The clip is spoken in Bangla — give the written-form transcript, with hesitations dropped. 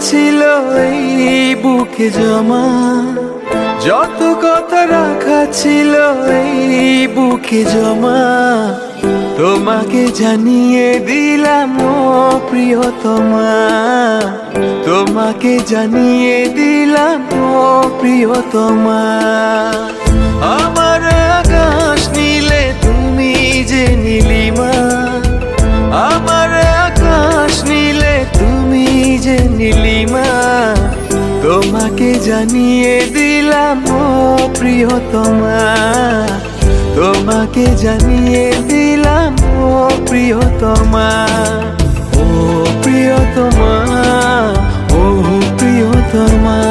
ছিল এই বুকে জমা, যত কথা রাখা ছিল এই বুকে জমা, তোমাকে জানিয়ে দিলাম ও প্রিয়তমা, তোমাকে জানিয়ে দিলাম ও প্রিয়তমা। আমার আকাশ নীলে তুমি যে নীলিমা, আমার আকাশ নীলে তুমি যে নীলিমা, তোমাকে জানিয়ে দিলাম ও প্রিয়তমা, তোমাকে জানিয়ে দিলাম ও প্রিয়তমা, ও প্রিয়তমা, ও প্রিয়তমা।